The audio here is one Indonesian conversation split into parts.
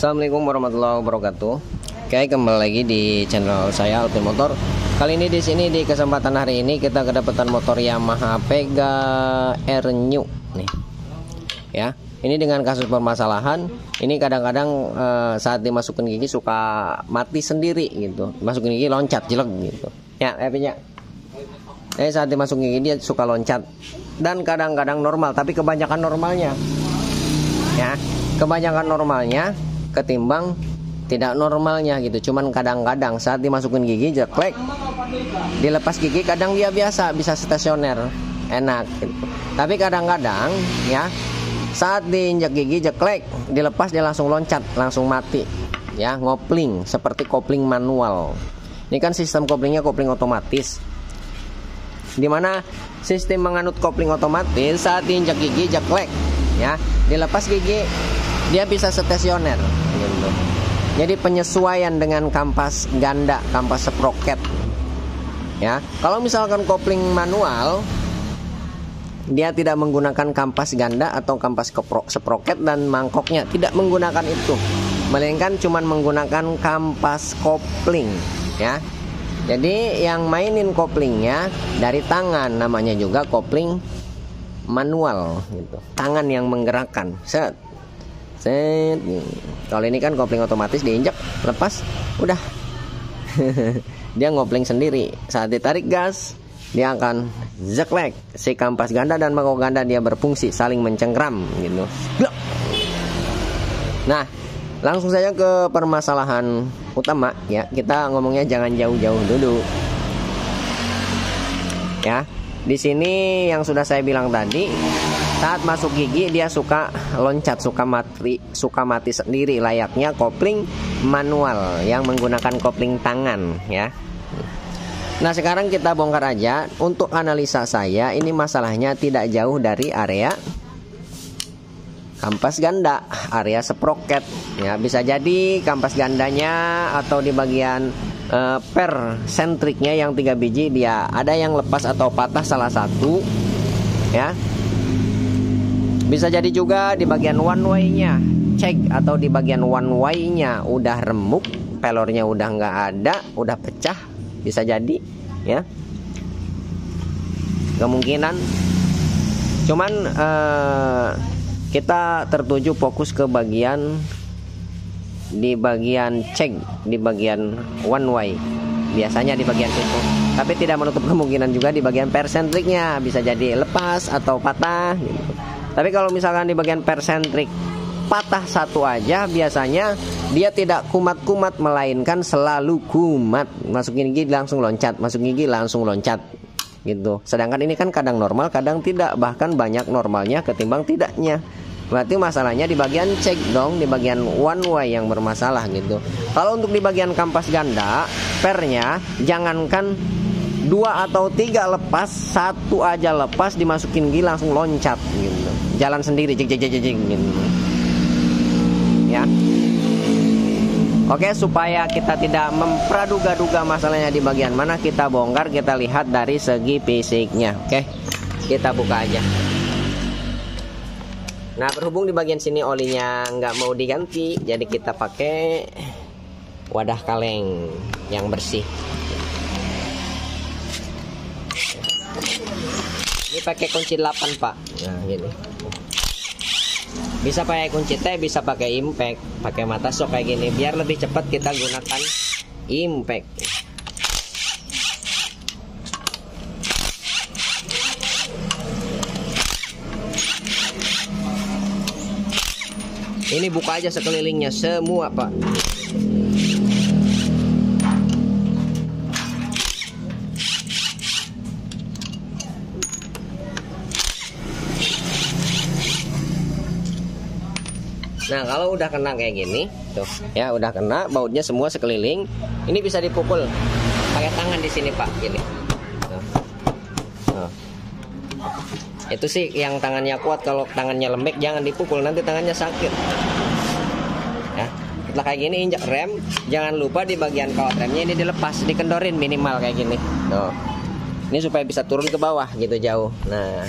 Assalamualaikum warahmatullahi wabarakatuh. Oke, kembali lagi di channel saya Alvin Motor. Kali ini di sini di kesempatan hari ini kita kedapatan motor Yamaha Pega R New nih. Ya, ini dengan kasus permasalahan. Ini kadang-kadang saat dimasukin gigi suka mati sendiri gitu. Masukin gigi loncat jelek gitu. Ya, punya. Saat dimasukin gigi dia suka loncat. Dan kadang-kadang normal, tapi kebanyakan normalnya. Ya, kebanyakan normalnya ketimbang tidak normalnya gitu. Cuman kadang-kadang saat dimasukin gigi jeklek, dilepas gigi kadang dia biasa bisa stasioner enak gitu. Tapi kadang-kadang ya saat diinjak gigi jeklek, dilepas dia langsung loncat, langsung mati ya, ngopling seperti kopling manual. Ini kan sistem koplingnya kopling otomatis, dimana sistem menganut kopling otomatis saat diinjak gigi jeklek ya, dilepas gigi dia bisa stasioner gitu. Jadi penyesuaian dengan kampas ganda, kampas sprocket ya. Kalau misalkan kopling manual, dia tidak menggunakan kampas ganda atau kampas sprocket dan mangkoknya, tidak menggunakan itu, melainkan cuman menggunakan kampas kopling ya. Jadi yang mainin koplingnya dari tangan, namanya juga kopling manual gitu. Tangan yang menggerakkan. Set. Kalau ini kan kopling otomatis, diinjak, lepas, udah. Dia ngopling sendiri. Saat ditarik gas, dia akan zeklek. Si kampas ganda dan mangkok ganda dia berfungsi saling mencengkram gitu. Nah, langsung saja ke permasalahan utama ya. Kita ngomongnya jangan jauh-jauh dulu. Ya. Di sini yang sudah saya bilang tadi, saat masuk gigi dia suka loncat, suka mati sendiri, layaknya kopling manual yang menggunakan kopling tangan ya. Nah, sekarang kita bongkar aja. Untuk analisa saya, ini masalahnya tidak jauh dari area kampas ganda, area sprocket ya. Bisa jadi kampas gandanya atau di bagian per sentriknya yang 3 biji dia ada yang lepas atau patah salah satu ya. Bisa jadi juga di bagian one way-nya cek, atau di bagian one way-nya udah remuk, pelornya udah nggak ada, udah pecah, bisa jadi ya, kemungkinan. Cuman kita tertuju fokus ke bagian di bagian cek, di bagian one way, biasanya di bagian itu. Tapi tidak menutup kemungkinan juga di bagian persentriknya bisa jadi lepas atau patah gitu. Tapi kalau misalkan di bagian persentrik patah satu aja, biasanya dia tidak kumat-kumat, melainkan selalu kumat. Masukin gigi langsung loncat, masukin gigi langsung loncat gitu. Sedangkan ini kan kadang normal, kadang tidak, bahkan banyak normalnya ketimbang tidaknya. Berarti masalahnya di bagian cek dong, di bagian one way yang bermasalah gitu. Kalau untuk di bagian kampas ganda, pernya jangankan 2 atau 3 lepas, 1 aja lepas, dimasukin gigi langsung loncat gitu. Jalan sendiri jeng gitu. Ya. Oke, supaya kita tidak mempraduga-duga masalahnya di bagian mana, kita bongkar, kita lihat dari segi fisiknya. Oke. Kita buka aja. Nah, berhubung di bagian sini olinya nggak mau diganti, jadi kita pakai wadah kaleng yang bersih. Ini pakai kunci 8 pak. Nah gini, bisa pakai kunci T, bisa pakai impact, pakai mata sok kayak gini, biar lebih cepat kita gunakan impact. Ini buka aja sekelilingnya semua pak. Nah, kalau udah kena kayak gini tuh ya, udah kena bautnya semua sekeliling, ini bisa dipukul pakai tangan di sini pak, gini. Nah. Itu sih yang tangannya kuat. Kalau tangannya lembek jangan dipukul, nanti tangannya sakit ya. Setelah kayak gini injak rem, jangan lupa di bagian kawat remnya ini dilepas, dikendorin minimal kayak gini tuh. Ini supaya bisa turun ke bawah gitu jauh. Nah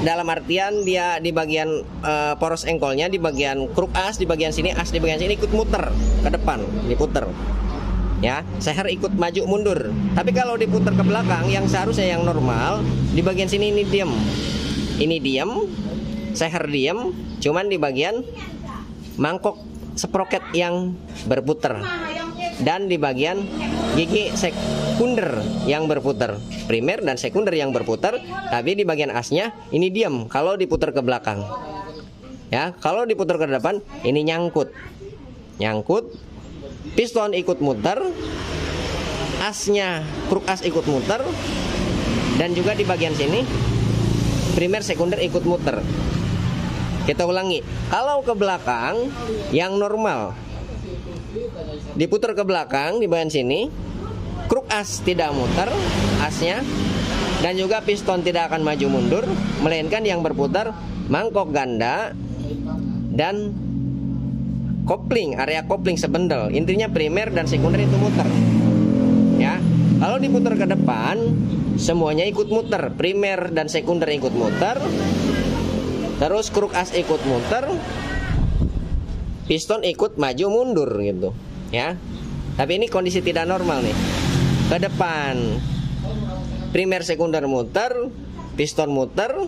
dalam artian dia di bagian poros engkolnya, di bagian kruk as, di bagian sini, as di bagian sini ikut muter ke depan, diputer. Ya, seher ikut maju mundur. Tapi kalau diputar ke belakang, yang seharusnya yang normal, di bagian sini ini diam. Ini diam, seher diam, cuman di bagian mangkok sproket yang berputar. Dan di bagian gigi sekunder yang berputar, primer dan sekunder yang berputar, tapi di bagian asnya ini diam kalau diputar ke belakang. Ya, kalau diputar ke depan ini nyangkut. Piston ikut muter, asnya kruk as ikut muter, dan juga di bagian sini primer sekunder ikut muter. Kita ulangi, kalau ke belakang yang normal diputar ke belakang di bagian sini, kruk as tidak muter asnya, dan juga piston tidak akan maju mundur, melainkan yang berputar mangkok ganda dan kopling, area kopling sebendel. Intinya primer dan sekunder itu muter. Ya, kalau diputar ke depan semuanya ikut muter, primer dan sekunder ikut muter, terus kruk as ikut muter, piston ikut maju mundur gitu. Ya, tapi ini kondisi tidak normal nih. Ke depan primer sekunder muter, piston muter,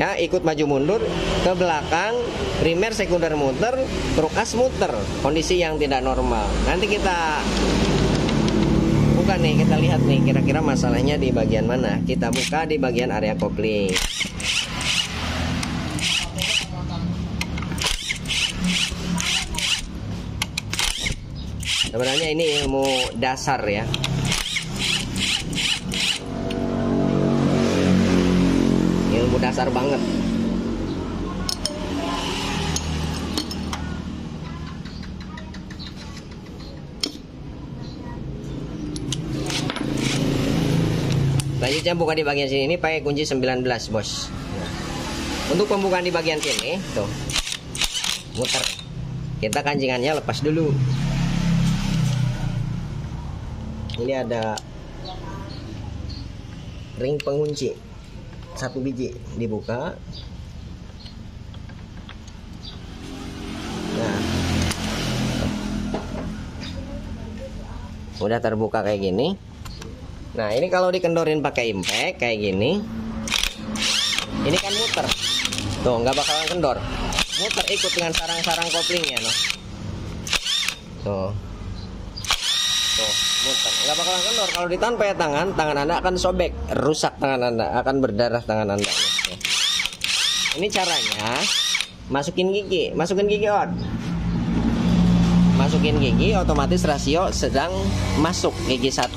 ya, ikut maju mundur. Ke belakang primer sekunder muter, kruk as muter. Kondisi yang tidak normal. Nanti kita buka nih, kita lihat nih kira-kira masalahnya di bagian mana. Kita buka di bagian area kopling. Sebenarnya ini ilmu dasar ya. Ilmu dasar banget. Selanjutnya buka di bagian sini, ini pakai kunci 19 bos. Untuk pembukaan di bagian sini tuh, muter. Kita kancingannya lepas dulu. Ini ada ring pengunci 1 biji, dibuka. Nah, udah terbuka kayak gini. Nah, ini kalau dikendorin pakai impact kayak gini, ini kan muter. Tuh, nggak bakalan kendor. Muter ikut dengan sarang-sarang koplingnya, noh. Tuh, muter, nggak bakalan kendor. Kalau ditahan pakai tangan Anda akan sobek, rusak tangan Anda, akan berdarah tangan Anda. Ini caranya, masukin gigi out. Masukin gigi, otomatis rasio sedang masuk. Gigi 1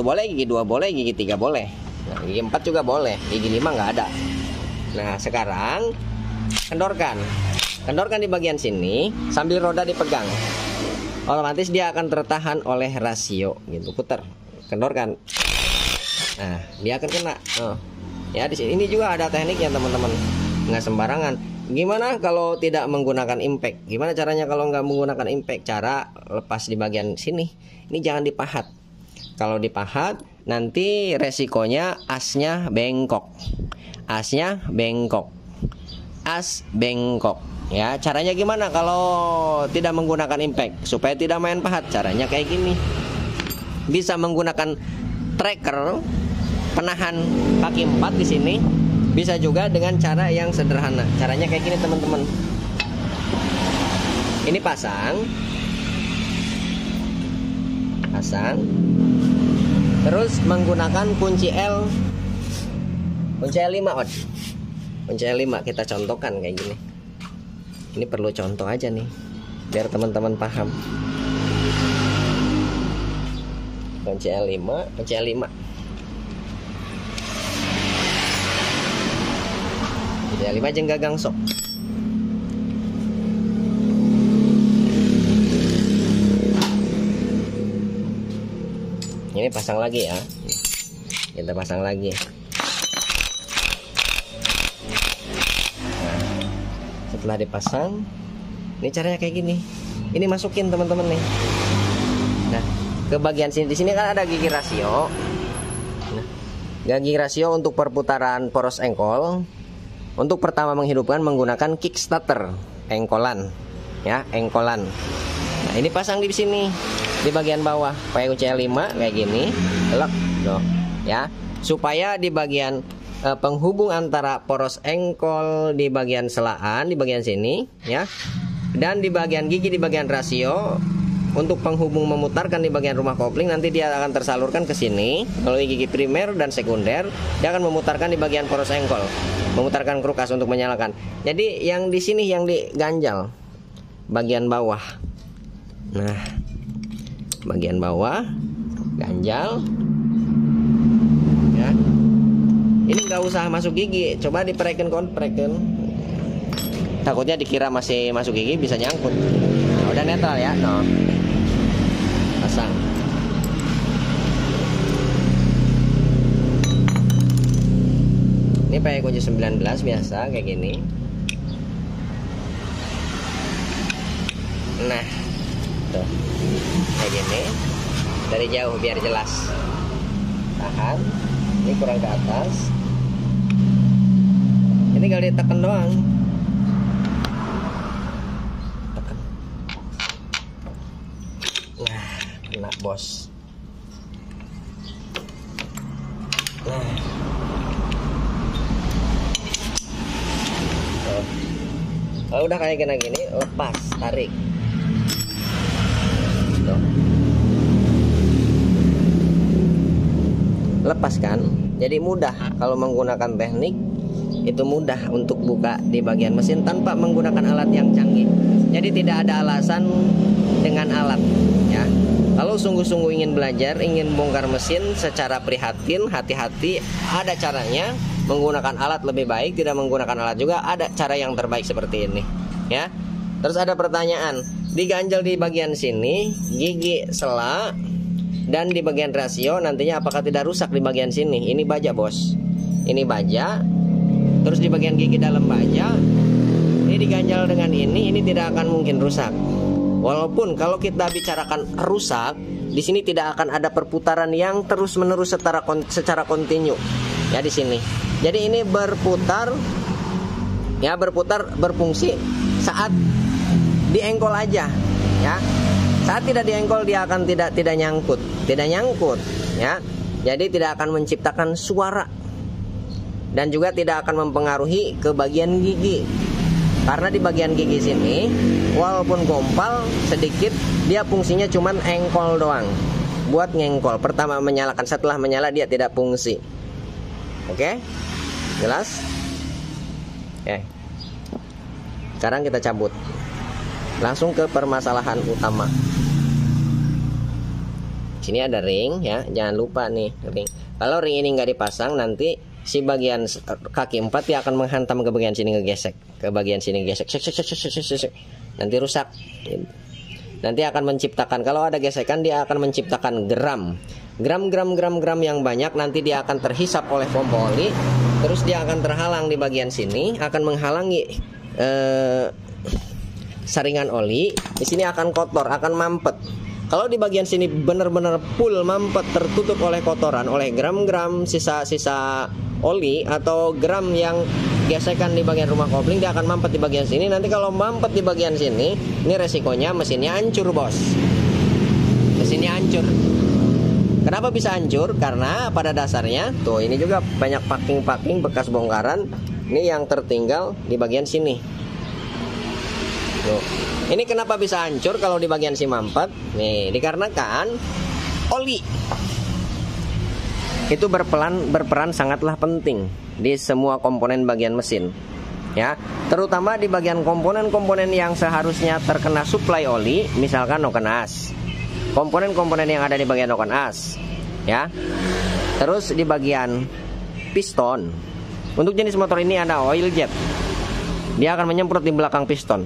boleh, gigi 2 boleh, gigi 3 boleh, nah, gigi 4 juga boleh, gigi 5 nggak ada. Nah, sekarang kendorkan di bagian sini sambil roda dipegang. Otomatis dia akan tertahan oleh rasio gitu. Putar, kendorkan. Nah, dia akan kena. Oh. Ya, di sini ini juga ada tekniknya teman-teman. Nggak sembarangan. Gimana kalau tidak menggunakan impact? Gimana caranya kalau nggak menggunakan impact? Cara lepas di bagian sini. Ini jangan dipahat. Kalau dipahat, nanti resikonya asnya bengkok. As bengkok. Ya, caranya gimana kalau tidak menggunakan impact supaya tidak main pahat? Caranya kayak gini. Bisa menggunakan tracker penahan kaki 4 di sini. Bisa juga dengan cara yang sederhana. Caranya kayak gini, teman-teman. Ini pasang. Terus menggunakan kunci L. Kunci L5, Kunci L5 kita contohkan kayak gini. Ini perlu contoh aja nih, biar teman-teman paham. Kunci L5. Kunci L5 jenggagang sok. Ini pasang lagi ya. Kita pasang lagi. Setelah dipasang, ini caranya kayak gini. Ini masukin teman-teman nih. Nah, ke bagian sini, di sini kan ada gigi rasio. Nah, gigi rasio untuk perputaran poros engkol. Untuk pertama menghidupkan menggunakan kickstarter, engkolan, ya, engkolan. Nah, ini pasang di sini di bagian bawah, pakai kunci L5 kayak gini, lock, loh, ya, supaya di bagian penghubung antara poros engkol di bagian selaan di bagian sini, ya, dan di bagian gigi di bagian rasio. Untuk penghubung memutarkan di bagian rumah kopling, nanti dia akan tersalurkan ke sini melalui gigi primer dan sekunder. Dia akan memutarkan di bagian poros engkol, memutarkan krukas untuk menyalakan. Jadi yang di sini yang diganjal bagian bawah. Nah, bagian bawah ganjal, ya. Ini nggak usah masuk gigi, coba dipreken konpreken. Takutnya dikira masih masuk gigi, bisa nyangkut. Nah, udah netral ya, no. Pasang. Ini pakai kunci 19 biasa kayak gini. Nah, tuh kayak gini. Dari jauh biar jelas. Tahan. Ini kurang ke atas. Ini tinggal ditekan doang. Tekan. Nah, kena bos. Nah. Kalau udah kayak gini, lepas, tarik. Tuh. Lepaskan. Jadi mudah kalau menggunakan teknik itu mudah untuk buka di bagian mesin tanpa menggunakan alat yang canggih. Jadi tidak ada alasan dengan alat, ya. Kalau sungguh-sungguh ingin belajar, ingin bongkar mesin secara prihatin, hati-hati, ada caranya. Menggunakan alat lebih baik, tidak menggunakan alat juga ada cara yang terbaik seperti ini, ya. Terus ada pertanyaan, diganjal di bagian sini, gigi sela dan di bagian rasio nantinya apakah tidak rusak di bagian sini? Ini baja, bos. Ini baja. Terus di bagian gigi dalam baja, ini diganjal dengan ini tidak akan mungkin rusak. Walaupun kalau kita bicarakan rusak, di sini tidak akan ada perputaran yang terus-menerus secara kontinu, ya di sini. Jadi ini berputar, ya, berfungsi saat diengkol aja, ya. Saat tidak diengkol dia akan tidak nyangkut, ya. Jadi tidak akan menciptakan suara dan juga tidak akan mempengaruhi ke bagian gigi. Karena di bagian gigi sini walaupun gompal sedikit, dia fungsinya cuman engkol doang, buat ngengkol. Pertama menyalakan, setelah menyala dia tidak fungsi. Oke, jelas? Oke. Sekarang kita cabut. Langsung ke permasalahan utama. Sini ada ring, ya, jangan lupa nih ring. Kalau ring ini nggak dipasang, nanti si bagian kaki 4 dia akan menghantam ke bagian sini, ngegesek ke bagian sini, gesek, nanti rusak. Nanti akan menciptakan, kalau ada gesekan dia akan menciptakan gram yang banyak. Nanti dia akan terhisap oleh pompa oli, terus dia akan terhalang di bagian sini, akan menghalangi saringan oli. Di sini akan kotor, akan mampet. Kalau di bagian sini benar-benar full mampet, tertutup oleh kotoran, oleh gram-gram sisa-sisa oli atau gram yang gesekan di bagian rumah kopling, dia akan mampet di bagian sini. Nanti kalau mampet di bagian sini, ini resikonya mesinnya hancur, bos. Mesinnya hancur. Kenapa bisa hancur? Karena pada dasarnya, tuh ini juga banyak packing bekas bongkaran. Ini yang tertinggal di bagian sini. Tuh. Ini kenapa bisa hancur kalau di bagian si mampet? Nih, dikarenakan oli itu berperan sangatlah penting di semua komponen bagian mesin, ya. Terutama di bagian komponen-komponen yang seharusnya terkena suplai oli, misalkan noken as. Komponen-komponen yang ada di bagian noken as, ya. Terus di bagian piston. Untuk jenis motor ini ada oil jet. Dia akan menyemprot di belakang piston,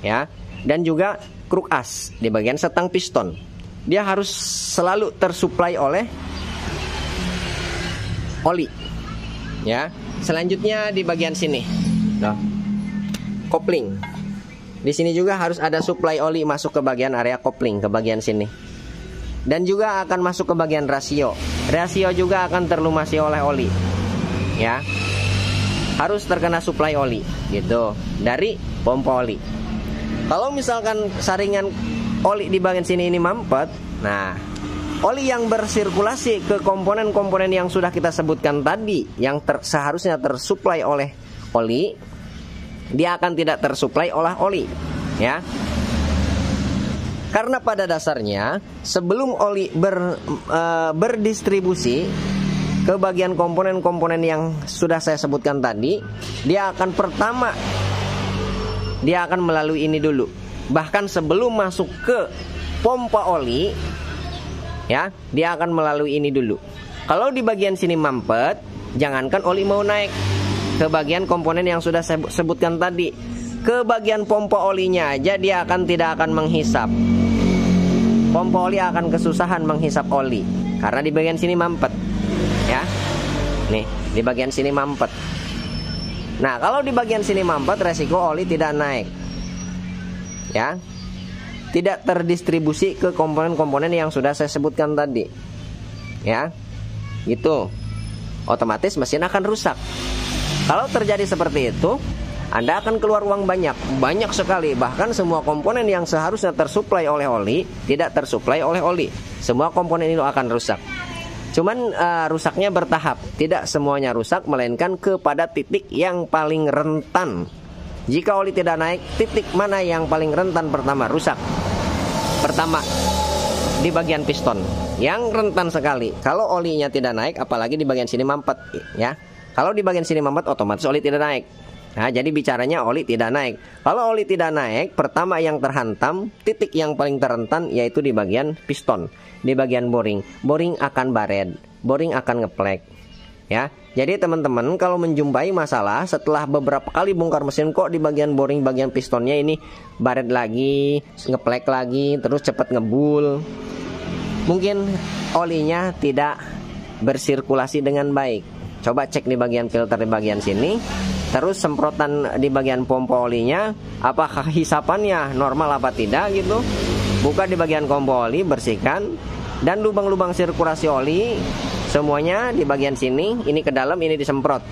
ya. Dan juga kruk as di bagian setang piston. Dia harus selalu tersuplai oleh oli, ya. Selanjutnya di bagian sini, nah, kopling. Di sini juga harus ada suplai oli masuk ke bagian area kopling, ke bagian sini. Dan juga akan masuk ke bagian rasio. Rasio juga akan terlumasi oleh oli, ya. harus terkena suplai oli gitu dari pompa oli. Kalau misalkan saringan oli di bagian sini ini mampet, nah oli yang bersirkulasi ke komponen-komponen yang sudah kita sebutkan tadi, yang seharusnya tersuplai oleh oli, dia akan tidak tersuplai oleh oli, ya. Karena pada dasarnya sebelum oli berdistribusi ke bagian komponen-komponen yang sudah saya sebutkan tadi, dia akan melalui ini dulu. Bahkan sebelum masuk ke pompa oli, ya, dia akan melalui ini dulu. Kalau di bagian sini mampet, jangankan oli mau naik ke bagian komponen yang sudah saya sebutkan tadi, ke bagian pompa olinya aja dia tidak akan menghisap. Pompa oli akan kesusahan menghisap oli karena di bagian sini mampet, ya. Nih, di bagian sini mampet. Nah, kalau di bagian sini mampet, resiko oli tidak naik, ya, tidak terdistribusi ke komponen-komponen yang sudah saya sebutkan tadi, ya, gitu. Otomatis mesin akan rusak. Kalau terjadi seperti itu, Anda akan keluar uang banyak sekali. Bahkan semua komponen yang seharusnya tersuplai oleh oli tidak tersuplai oleh oli. Semua komponen itu akan rusak. Cuman rusaknya bertahap, tidak semuanya rusak, melainkan kepada titik yang paling rentan. Jika oli tidak naik, titik mana yang paling rentan pertama rusak? Pertama, di bagian piston, yang rentan sekali. Kalau olinya tidak naik, apalagi di bagian sini mampet, ya. Kalau di bagian sini mampet, otomatis oli tidak naik. Nah, jadi bicaranya oli tidak naik. Kalau oli tidak naik, pertama yang terhantam, titik yang paling terrentan yaitu di bagian piston, di bagian boring. Boring akan baret, boring akan ngeplek, ya. Jadi teman-teman kalau menjumpai masalah setelah beberapa kali bongkar mesin, kok di bagian boring, bagian pistonnya ini baret lagi, ngeplek lagi, terus cepat ngebul, mungkin olinya tidak bersirkulasi dengan baik. Coba cek di bagian filter di bagian sini. Terus semprotan di bagian pompa olinya, apakah hisapannya normal apa tidak gitu. Buka di bagian pompa oli, bersihkan. Dan lubang-lubang sirkulasi oli semuanya di bagian sini, ini ke dalam, ini disemprot.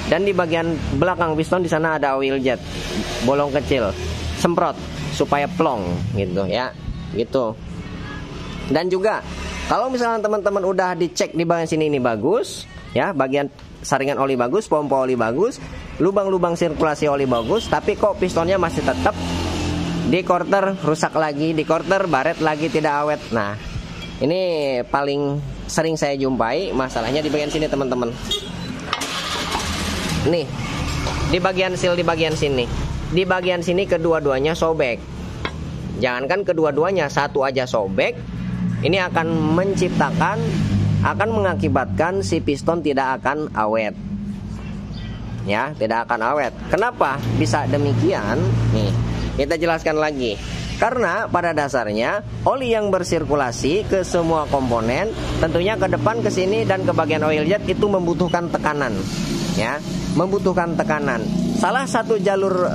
Dan di bagian belakang piston di sana ada oil jet, bolong kecil. Semprot supaya plong gitu, ya. Gitu. Dan juga kalau misalnya teman-teman udah dicek di bagian sini ini bagus, ya, bagian saringan oli bagus, pompa oli bagus, lubang-lubang sirkulasi oli bagus, tapi kok pistonnya masih tetap di quarter rusak lagi, di quarter baret lagi, tidak awet. Nah, ini paling sering saya jumpai masalahnya di bagian sini teman-teman. Nih, di bagian seal di bagian sini. Di bagian sini kedua-duanya sobek. Jangankan kedua-duanya, satu aja sobek, ini akan mengakibatkan si piston tidak akan awet. Ya, tidak akan awet. Kenapa bisa demikian? Nih, kita jelaskan lagi. Karena pada dasarnya oli yang bersirkulasi ke semua komponen, tentunya ke depan, ke sini, dan ke bagian oil jet itu membutuhkan tekanan, ya, membutuhkan tekanan. Salah satu jalur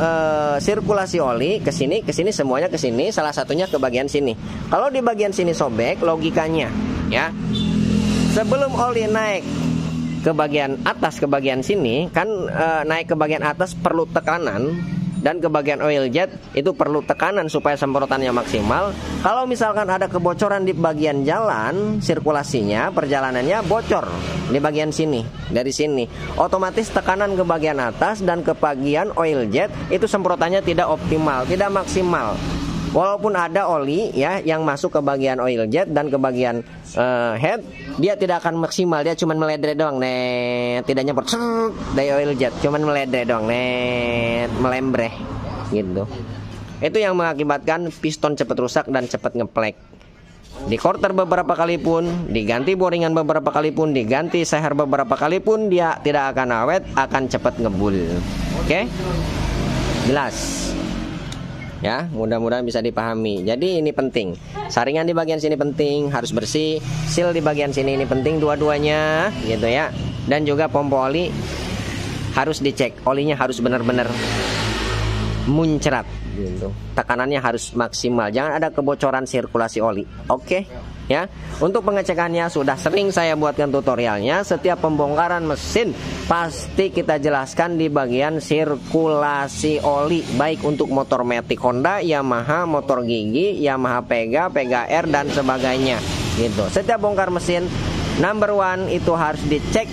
sirkulasi oli ke sini, semuanya ke sini, salah satunya ke bagian sini. Kalau di bagian sini sobek, logikanya, ya, sebelum oli naik ke bagian atas, ke bagian sini, kan naik ke bagian atas perlu tekanan. Dan ke bagian oil jet itu perlu tekanan supaya semprotannya maksimal. Kalau misalkan ada kebocoran di bagian jalan, sirkulasinya, perjalanannya bocor di bagian sini, dari sini, otomatis tekanan ke bagian atas dan ke bagian oil jet itu semprotannya tidak optimal, tidak maksimal. Walaupun ada oli, ya, yang masuk ke bagian oil jet dan ke bagian head, dia tidak akan maksimal, dia cuma meledre doang, net, tidak nyemprot dari oil jet, cuma meledre doang, net, melembreh gitu. Itu yang mengakibatkan piston cepat rusak dan cepat ngeplek. Di quarter beberapa kali pun, diganti boringan beberapa kali pun, diganti seher beberapa kali pun, dia tidak akan awet, akan cepat ngebul. Oke? Jelas? Ya, mudah-mudahan bisa dipahami. Jadi ini penting. Saringan di bagian sini penting, harus bersih. Seal di bagian sini ini penting, dua-duanya, gitu ya. Dan juga pompa oli harus dicek. Olinya harus benar-benar muncrat gitu. Tekanannya harus maksimal, jangan ada kebocoran sirkulasi oli. Oke ya. Untuk pengecekannya sudah sering saya buatkan tutorialnya. Setiap pembongkaran mesin pasti kita jelaskan di bagian sirkulasi oli, baik untuk motor Matic Honda, Yamaha, motor Gigi, Yamaha Pega, Pega R dan sebagainya gitu. Setiap bongkar mesin, number one itu harus dicek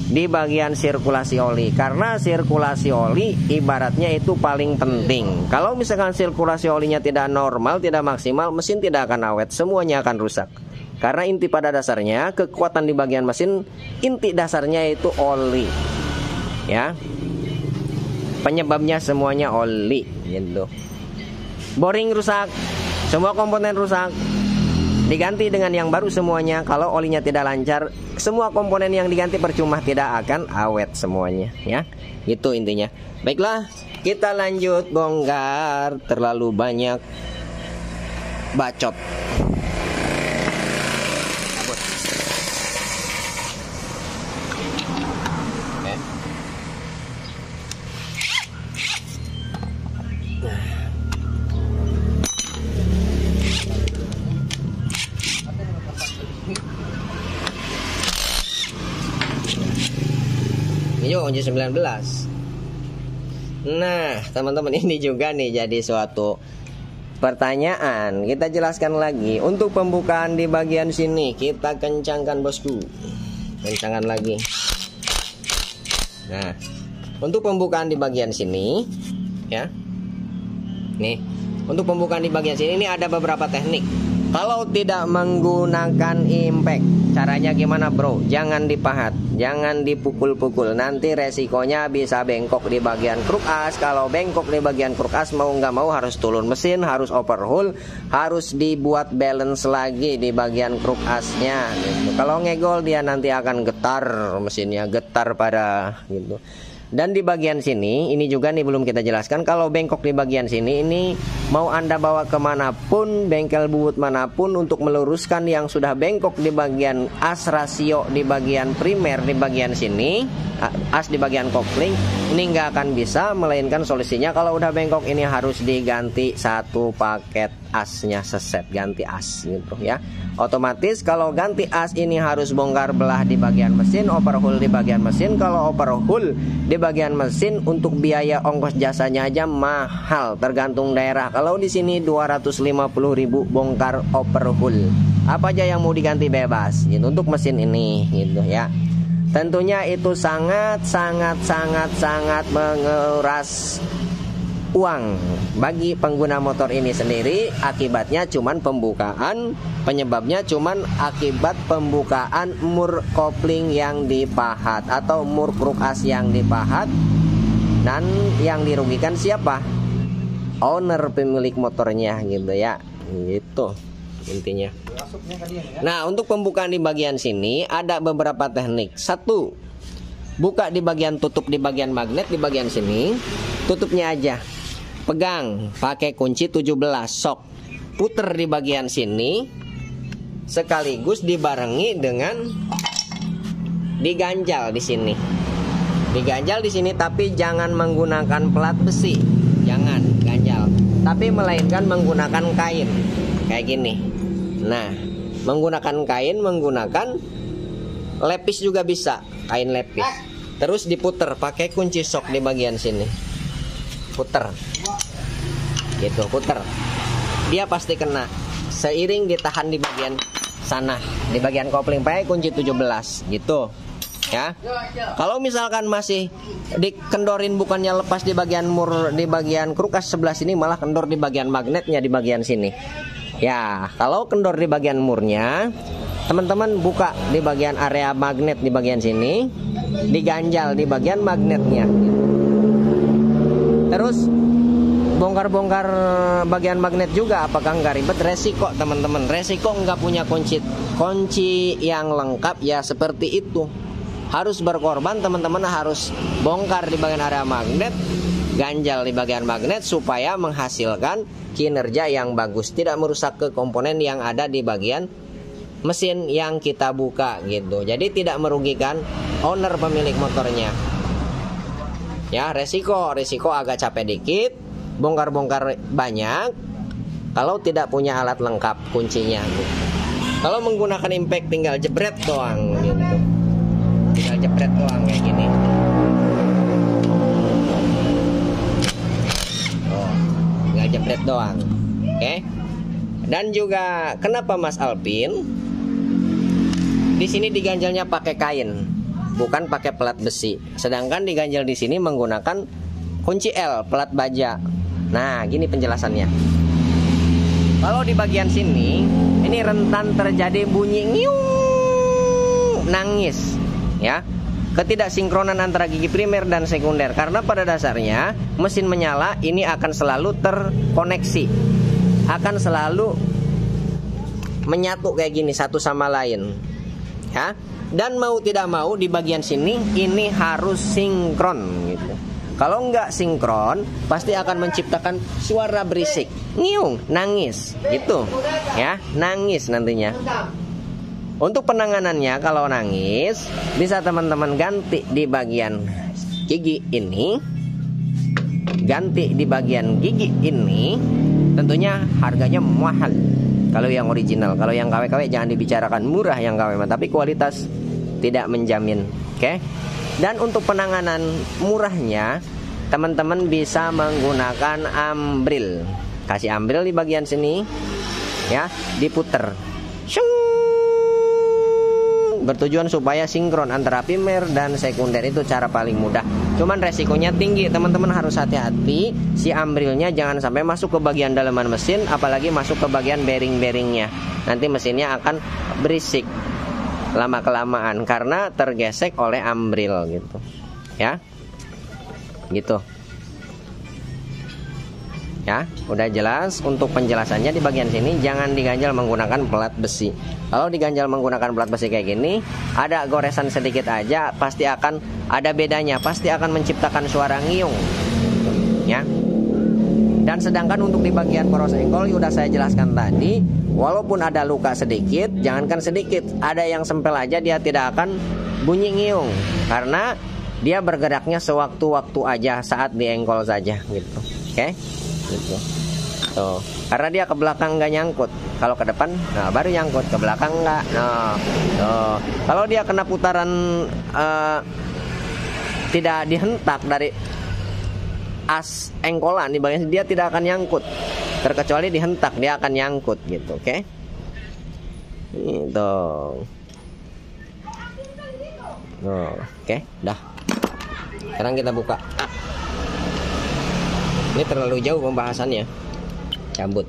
di bagian sirkulasi oli, karena sirkulasi oli ibaratnya itu paling penting. Kalau misalkan sirkulasi olinya tidak normal, tidak maksimal, mesin tidak akan awet, semuanya akan rusak. Karena inti pada dasarnya kekuatan di bagian mesin, inti dasarnya itu oli ya, penyebabnya semuanya oli gitu. Boring rusak, semua komponen rusak, diganti dengan yang baru semuanya. Kalau olinya tidak lancar, semua komponen yang diganti percuma, tidak akan awet semuanya ya. Itu intinya. Baiklah, kita lanjut bongkar. Terlalu banyak bacot. Yuk, kunci 19. Nah, teman-teman, ini juga nih jadi suatu pertanyaan. Kita jelaskan lagi. Untuk pembukaan di bagian sini kita kencangkan, bosku. Kencangkan lagi. Nah, untuk pembukaan di bagian sini ya. Nih, untuk pembukaan di bagian sini ini ada beberapa teknik. Kalau tidak menggunakan impact, caranya gimana, bro? Jangan dipahat, jangan dipukul-pukul. Nanti resikonya bisa bengkok di bagian kruk as. Kalau bengkok di bagian kruk as, mau nggak mau harus turun mesin, harus overhaul, harus dibuat balance lagi di bagian kruk asnya gitu. Kalau ngegol dia nanti akan getar mesinnya, getar pada gitu. Dan di bagian sini, ini juga nih belum kita jelaskan. Kalau bengkok di bagian sini, ini mau Anda bawa kemanapun, bengkel bubut manapun, untuk meluruskan yang sudah bengkok di bagian as rasio, di bagian primer, di bagian sini, as di bagian kopling, ini nggak akan bisa. Melainkan solusinya kalau udah bengkok ini harus diganti satu paket asnya, seset, ganti as gitu ya. Otomatis kalau ganti as ini harus bongkar belah di bagian mesin, overhaul di bagian mesin. Kalau overhaul di bagian mesin, untuk biaya ongkos jasanya aja mahal, tergantung daerah. Kalau di sini 250.000 bongkar overhaul. Apa aja yang mau diganti bebas gitu untuk mesin ini gitu ya. Tentunya itu sangat menguras uang bagi pengguna motor ini sendiri. Akibatnya cuman pembukaan, penyebabnya cuman akibat pembukaan mur kopling yang dipahat atau mur kruk as yang dipahat. Dan yang dirugikan siapa? Owner, pemilik motornya gitu ya. Gitu intinya. Nah, untuk pembukaan di bagian sini ada beberapa teknik. Satu, buka di bagian tutup di bagian magnet di bagian sini. Tutupnya aja. Pegang pakai kunci 17 sok. Puter di bagian sini. Sekaligus dibarengi dengan diganjal di sini. Diganjal di sini, tapi jangan menggunakan pelat besi. Jangan ganjal. Tapi melainkan menggunakan kain. Kayak gini. Nah, menggunakan kain, menggunakan lepis juga bisa, kain lepis. Terus diputer pakai kunci sok di bagian sini. Puter. Gitu, puter. Dia pasti kena. Seiring ditahan di bagian sana, di bagian kopling pakai kunci 17 gitu. Ya. Kalau misalkan masih dikendorin, bukannya lepas di bagian mur, di bagian krukas sebelah sini, malah kendor di bagian magnetnya di bagian sini. Ya, kalau kendor di bagian murnya, teman-teman buka di bagian area magnet di bagian sini, diganjal di bagian magnetnya. Terus bongkar-bongkar bagian magnet juga, apakah nggak ribet? Resiko, teman-teman. Resiko nggak punya kunci yang lengkap ya seperti itu. Harus berkorban, teman-teman, harus bongkar di bagian area magnet, ganjal di bagian magnet supaya menghasilkan kinerja yang bagus, tidak merusak ke komponen yang ada di bagian mesin yang kita buka gitu. Jadi tidak merugikan owner, pemilik motornya. Ya, resiko agak capek dikit, bongkar-bongkar banyak kalau tidak punya alat lengkap kuncinya gitu. Kalau menggunakan impact tinggal jebret doang gitu. Tinggal jebret doang kayak gini. Oh, tinggal jebret doang. Oke. Dan juga kenapa Mas Alpin di sini diganjalnya pakai kain, bukan pakai pelat besi. Sedangkan diganjal di sini menggunakan kunci L, pelat baja. Nah, gini penjelasannya. Kalau di bagian sini, ini rentan terjadi bunyi ngiung, nangis, ya. Ketidaksinkronan antara gigi primer dan sekunder. Karena pada dasarnya mesin menyala ini akan selalu terkoneksi, akan selalu menyatu kayak gini satu sama lain, ya. Dan mau tidak mau di bagian sini ini harus sinkron gitu. Kalau nggak sinkron pasti akan menciptakan suara berisik, ngiung, nangis gitu ya, nangis nantinya. Untuk penanganannya kalau nangis bisa teman-teman ganti di bagian gigi ini, ganti di bagian gigi ini. Tentunya harganya mahal kalau yang original. Kalau yang KW-KW jangan dibicarakan murah yang KW, tapi kualitas tidak menjamin. Oke. Dan untuk penanganan murahnya, teman-teman bisa menggunakan ambril. Kasih ambril di bagian sini, ya, diputer. Shung. Bertujuan supaya sinkron antara primer dan sekunder, itu cara paling mudah. Cuman resikonya tinggi, teman-teman harus hati-hati. Si ambrilnya jangan sampai masuk ke bagian dalaman mesin, apalagi masuk ke bagian bearing-bearingnya. Nanti mesinnya akan berisik lama-kelamaan karena tergesek oleh ambril gitu, ya, gitu. Ya, udah jelas. Untuk penjelasannya di bagian sini jangan diganjal menggunakan pelat besi. Kalau diganjal menggunakan pelat besi kayak gini, ada goresan sedikit aja pasti akan ada bedanya, pasti akan menciptakan suara ngiung, ya. Dan sedangkan untuk di bagian poros engkol udah saya jelaskan tadi, walaupun ada luka sedikit, jangankan sedikit, ada yang sempel aja dia tidak akan bunyi ngiung karena dia bergeraknya sewaktu-waktu aja, saat di engkol saja gitu. Oke? Gitu. Tuh, karena dia ke belakang nggak nyangkut. Kalau ke depan, nah baru nyangkut, ke belakang nggak. Nah, tuh. Kalau dia kena putaran tidak dihentak dari as engkolan di bagian, dia tidak akan nyangkut. Terkecuali dihentak, dia akan nyangkut gitu. Oke? Gitu. Oke, dah. Sekarang kita buka. Ini terlalu jauh pembahasannya, cabut.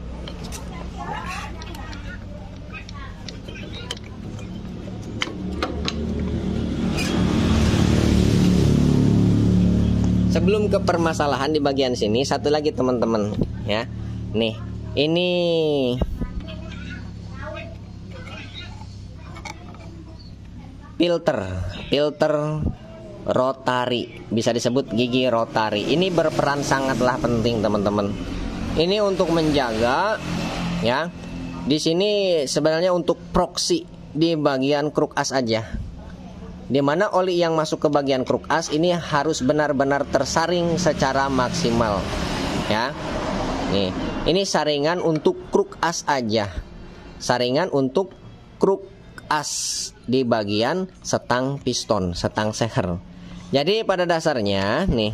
Sebelum ke permasalahan di bagian sini, satu lagi teman-teman, ya. Nih, ini filter rotari, bisa disebut gigi rotari. Ini berperan sangatlah penting teman-teman. Ini untuk menjaga, ya. Di sini sebenarnya untuk proksi di bagian kruk as aja, dimana oli yang masuk ke bagian kruk as ini harus benar-benar tersaring secara maksimal, ya. Nih, ini saringan untuk kruk as aja, saringan untuk kruk as di bagian setang piston, setang seher. Jadi pada dasarnya nih,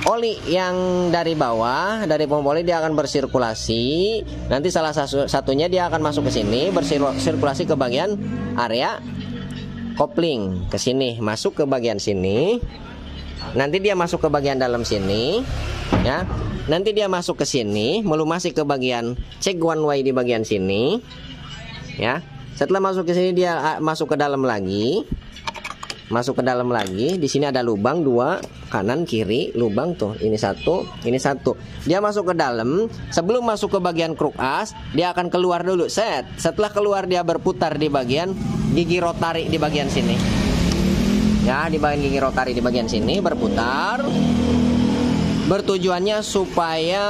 oli yang dari bawah, dari pompa oli dia akan bersirkulasi. Nanti salah satunya dia akan masuk ke sini, bersirkulasi ke bagian area kopling, ke sini, masuk ke bagian sini. Nanti dia masuk ke bagian dalam sini, ya. Nanti dia masuk ke sini, melumasi ke bagian check one way di bagian sini, ya. Setelah masuk ke sini dia masuk ke dalam lagi. Masuk ke dalam lagi, di sini ada lubang dua, kanan kiri lubang tuh, ini satu, ini satu. Dia masuk ke dalam, sebelum masuk ke bagian kruk as, dia akan keluar dulu, set. Setelah keluar dia berputar di bagian gigi rotari di bagian sini. Ya, di bagian gigi rotari di bagian sini berputar. Bertujuannya supaya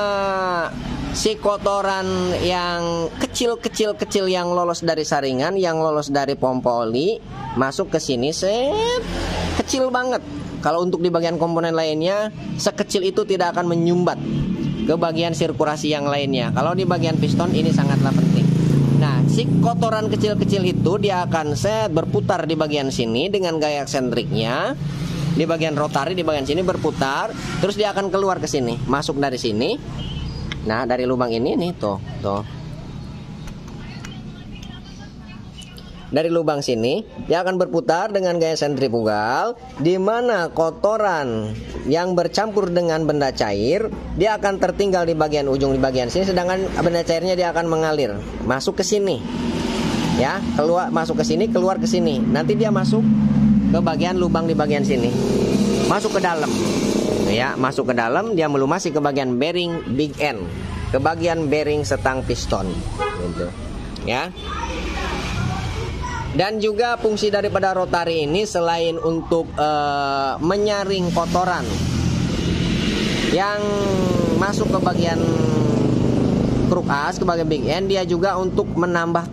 si kotoran yang kecil-kecil yang lolos dari saringan, yang lolos dari pompa oli masuk ke sini, set, kecil banget. Kalau untuk di bagian komponen lainnya, sekecil itu tidak akan menyumbat ke bagian sirkulasi yang lainnya. Kalau di bagian piston ini sangatlah penting. Nah, si kotoran kecil-kecil itu dia akan berputar di bagian sini dengan gaya eksentriknya. Di bagian rotari di bagian sini berputar, terus dia akan keluar ke sini, masuk dari sini. Nah, dari lubang ini nih, tuh. Dari lubang sini dia akan berputar dengan gaya sentrifugal, di mana kotoran yang bercampur dengan benda cair dia akan tertinggal di bagian ujung di bagian sini, sedangkan benda cairnya dia akan mengalir masuk ke sini. Ya, keluar masuk ke sini, keluar ke sini. Nanti dia masuk ke bagian lubang di bagian sini. Masuk ke dalam. Ya, masuk ke dalam, dia melumasi ke bagian bearing big end, ke bagian bearing setang piston. Gitu. Ya. Dan juga fungsi daripada rotari ini selain untuk menyaring kotoran yang masuk ke bagian kruk as, ke bagian big end, dia juga untuk menambah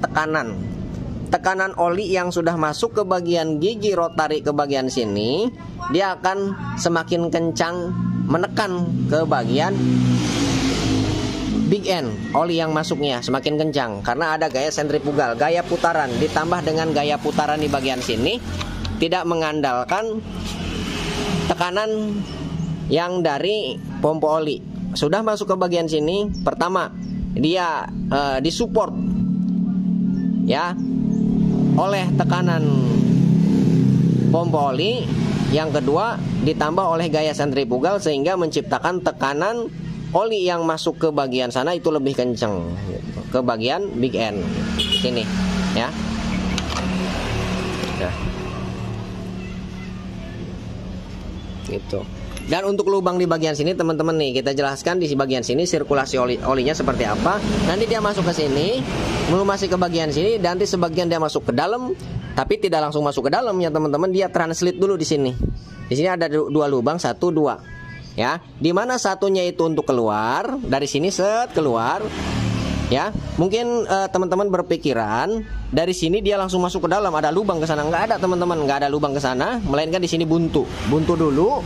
tekanan oli yang sudah masuk ke bagian gigi rotari ke bagian sini, dia akan semakin kencang menekan ke bagian big end. Oli yang masuknya semakin kencang karena ada gaya sentrifugal, gaya putaran, ditambah dengan gaya putaran di bagian sini, tidak mengandalkan tekanan yang dari pompa oli. Sudah masuk ke bagian sini, pertama dia disupport ya oleh tekanan pompa oli, yang kedua ditambah oleh gaya sentrifugal sehingga menciptakan tekanan oli yang masuk ke bagian sana itu lebih kencang gitu, ke bagian big end sini ya. Nah, gitu. Dan untuk lubang di bagian sini teman-teman nih, kita jelaskan di bagian sini sirkulasi olinya seperti apa. Nanti dia masuk ke sini, melumasi ke bagian sini, dan nanti sebagian dia masuk ke dalam, tapi tidak langsung masuk ke dalam ya teman-teman. Dia translate dulu di sini. Di sini ada dua lubang, 1, 2. Ya, dimana satunya itu untuk keluar dari sini, keluar ya. Mungkin teman-teman berpikiran dari sini dia langsung masuk ke dalam, ada lubang ke sana. Nggak ada teman-teman, nggak ada lubang ke sana, melainkan di sini buntu dulu.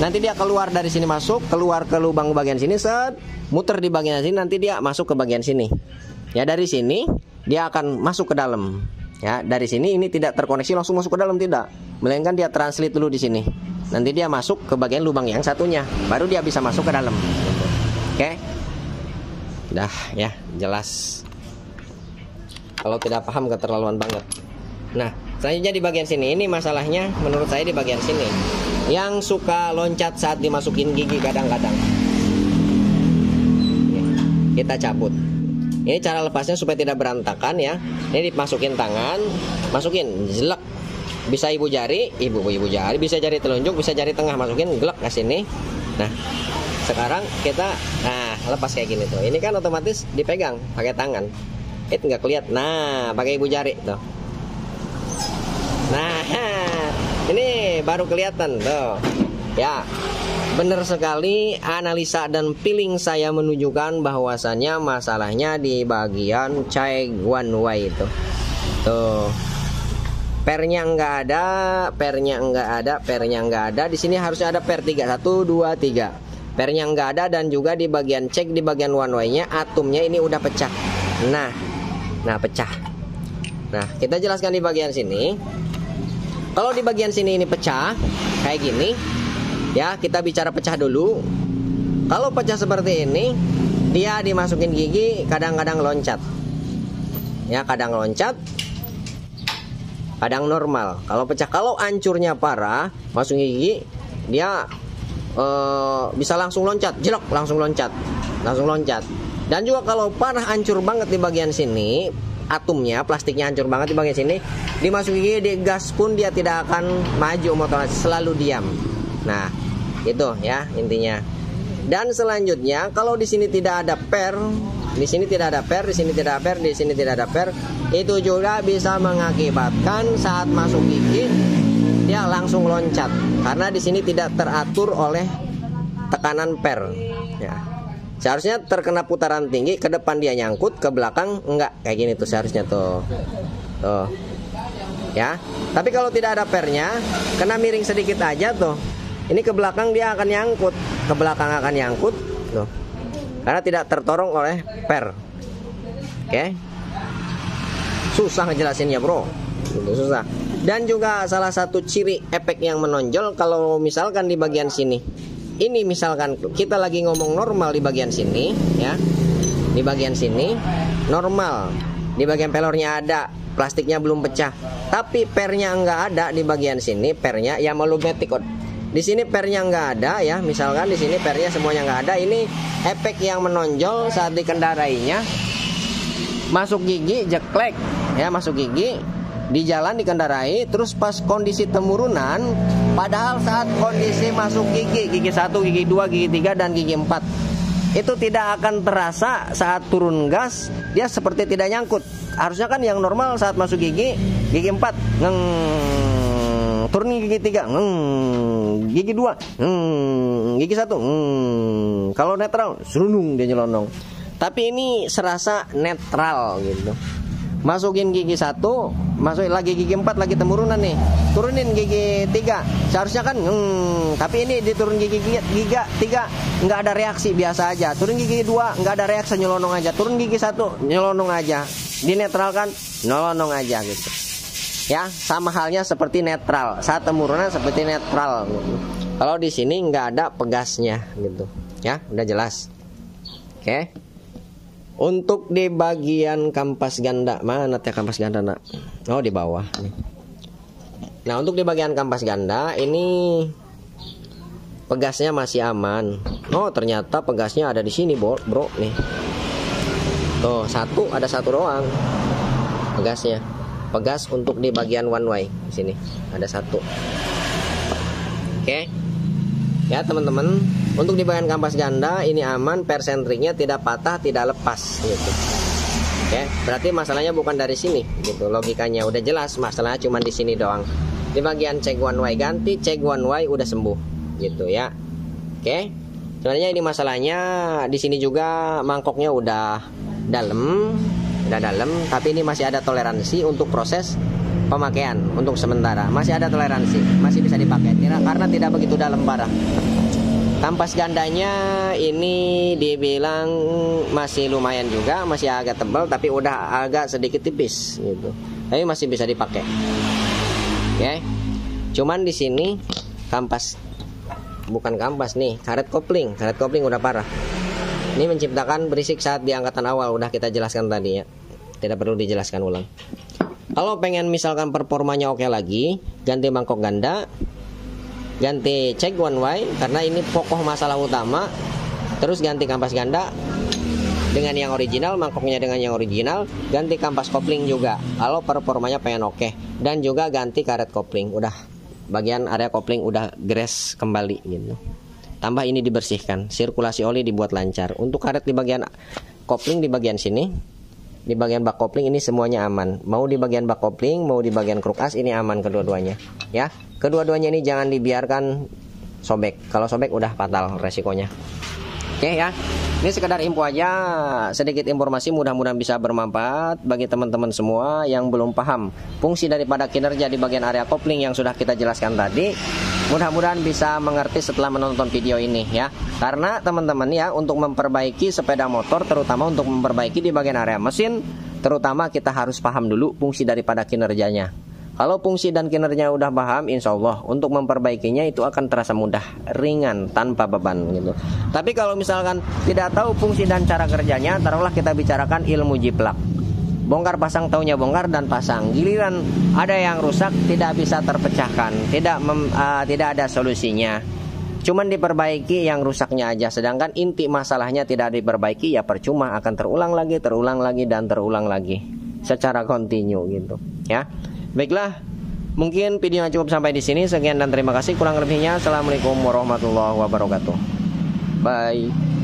Nanti dia keluar dari sini, masuk keluar ke lubang bagian sini, muter di bagian sini, nanti dia masuk ke bagian sini ya. Dari sini dia akan masuk ke dalam ya. Dari sini ini tidak terkoneksi langsung masuk ke dalam, tidak, melainkan dia translate dulu di sini. Nanti dia masuk ke bagian lubang yang satunya, baru dia bisa masuk ke dalam. Oke, dah ya, jelas. Kalau tidak paham keterlaluan banget. Nah, selanjutnya di bagian sini, ini masalahnya menurut saya di bagian sini, yang suka loncat saat dimasukin gigi kadang-kadang. Kita cabut. Ini cara lepasnya supaya tidak berantakan ya. Ini dimasukin tangan, masukin, jelek. Bisa ibu jari, ibu jari, bisa jari telunjuk, bisa jari tengah, masukin, gelek ke sini. Nah, sekarang kita lepas kayak gini tuh. Ini kan otomatis dipegang pakai tangan. Itu nggak kelihatan. Nah, pakai ibu jari tuh. Nah, ini baru kelihatan tuh. Ya, benar sekali analisa dan feeling saya menunjukkan bahwasannya masalahnya di bagian check one way itu. Tuh. Pernya nggak ada, pernya nggak ada. Di sini harusnya ada per 3, 1, 2, 3. Pernya nggak ada, dan juga di bagian cek di bagian one way-nya atomnya ini udah pecah. Nah pecah. Nah, kita jelaskan di bagian sini. Kalau di bagian sini ini pecah kayak gini, ya kita bicara pecah dulu. Kalau pecah seperti ini, dia dimasukin gigi kadang-kadang loncat. Ya, kadang loncat, kadang normal. Kalau pecah, kalau hancurnya parah, masuk gigi, dia bisa langsung loncat, jelek, langsung loncat. Dan juga kalau parah hancur banget di bagian sini, atomnya, plastiknya hancur banget di bagian sini, dimasuki gigi, digas pun dia tidak akan maju motor, selalu diam. Nah, itu ya intinya. Dan selanjutnya, kalau di sini tidak ada per, di sini tidak ada per, di sini tidak ada per, di sini tidak ada per, itu juga bisa mengakibatkan saat masuk gigi dia langsung loncat, karena di sini tidak teratur oleh tekanan per. Ya, seharusnya terkena putaran tinggi, ke depan dia nyangkut, ke belakang enggak, kayak gini tuh seharusnya tuh. Ya. Tapi kalau tidak ada pernya, kena miring sedikit aja tuh, Ini ke belakang dia akan nyangkut, ke belakang akan nyangkut tuh. Karena tidak tertorong oleh per. Oke. Susah ngejelasinnya, Bro. Gitu, susah. Dan juga salah satu ciri efek yang menonjol kalau misalkan di bagian sini. Ini misalkan kita lagi ngomong normal di bagian sini, ya. Di bagian sini normal. Di bagian pelornya ada, plastiknya belum pecah. Tapi pernya nggak ada di bagian sini, pernya ya malumetik. Di sini pernya nggak ada ya, misalkan di sini pernya semuanya nggak ada. Ini efek yang menonjol saat dikendarainya. Masuk gigi jeklek, ya masuk gigi di jalan dikendarai, terus pas kondisi temurunan, padahal saat kondisi masuk gigi 1, gigi 2, gigi 3 dan gigi 4 itu tidak akan terasa saat turun gas, dia seperti tidak nyangkut. Harusnya kan yang normal saat masuk gigi 4 ngeng, turun gigi 3 ngeng, gigi 2 gigi 1 kalau netral serundung dia nyelonong. Tapi ini serasa netral gitu. Masukin gigi 1, masuk lagi gigi 4, lagi temurunan nih, turunin gigi 3, seharusnya kan tapi ini diturun gigi 3 nggak ada reaksi, biasa aja. Turun gigi 2 nggak ada reaksi, nyelonong aja. Turun gigi 1 nyelonong aja, dinetralkan nyelonong aja gitu ya. Sama halnya seperti netral, saat temurunan seperti netral gitu. Kalau di sini nggak ada pegasnya gitu ya, udah jelas. Oke. Untuk di bagian kampas ganda, mana teh kampas ganda nak? Oh di bawah nih. Nah untuk di bagian kampas ganda ini pegasnya masih aman. Oh ternyata pegasnya ada di sini bro nih. Tuh ada satu doang pegasnya. Pegas untuk di bagian one way di sini ada satu. Oke. Ya teman-teman, untuk di bagian kampas ganda ini aman, persentriknya tidak patah, tidak lepas gitu. Oke, berarti masalahnya bukan dari sini gitu. Logikanya udah jelas, masalahnya cuma di sini doang. Di bagian check one way ganti, check one way udah sembuh gitu ya. Oke. Sebenarnya ini masalahnya di sini juga mangkoknya udah dalam, tapi ini masih ada toleransi untuk proses pemakaian untuk sementara. Masih ada toleransi, masih bisa dipakai karena tidak begitu dalam parah. Kampas gandanya ini dibilang masih lumayan juga, masih agak tebal tapi udah agak sedikit tipis gitu. Tapi masih bisa dipakai. Oke. Cuman di sini bukan kampas nih, karet kopling udah parah. Ini menciptakan berisik saat di angkatan awal, udah kita jelaskan tadi ya. Tidak perlu dijelaskan ulang. Kalau pengen misalkan performanya oke lagi, ganti mangkok ganda, ganti check one way karena ini pokok masalah utama. Terus ganti kampas ganda dengan yang original, mangkoknya dengan yang original, ganti kampas kopling juga kalau performanya pengen oke. Dan juga ganti karet kopling, udah bagian area kopling udah gres kembali gitu. Tambah ini dibersihkan, sirkulasi oli dibuat lancar. Untuk karet di bagian kopling di bagian sini, di bagian bak kopling ini semuanya aman. Mau di bagian bak kopling, mau di bagian kruk as ini aman kedua-duanya ya. Kedua-duanya ini jangan dibiarkan sobek. Kalau sobek udah fatal resikonya. Oke ya. Ini sekedar info aja, sedikit informasi, mudah-mudahan bisa bermanfaat bagi teman-teman semua yang belum paham fungsi daripada kinerja di bagian area kopling yang sudah kita jelaskan tadi. Mudah-mudahan bisa mengerti setelah menonton video ini ya. Karena teman-teman ya, untuk memperbaiki sepeda motor, terutama untuk memperbaiki di bagian area mesin, terutama kita harus paham dulu fungsi daripada kinerjanya. Kalau fungsi dan kinerjanya udah paham, insya Allah untuk memperbaikinya itu akan terasa mudah, ringan, tanpa beban gitu. Tapi kalau misalkan tidak tahu fungsi dan cara kerjanya, taruhlah kita bicarakan ilmu jiplak. Bongkar pasang, taunya bongkar dan pasang. Giliran ada yang rusak tidak bisa terpecahkan, tidak ada solusinya. Cuman diperbaiki yang rusaknya aja, sedangkan inti masalahnya tidak diperbaiki ya percuma, akan terulang lagi dan terulang lagi secara kontinu gitu ya. Baiklah, mungkin videonya cukup sampai di sini. Sekian dan terima kasih. Kurang lebihnya, assalamualaikum warahmatullahi wabarakatuh. Bye.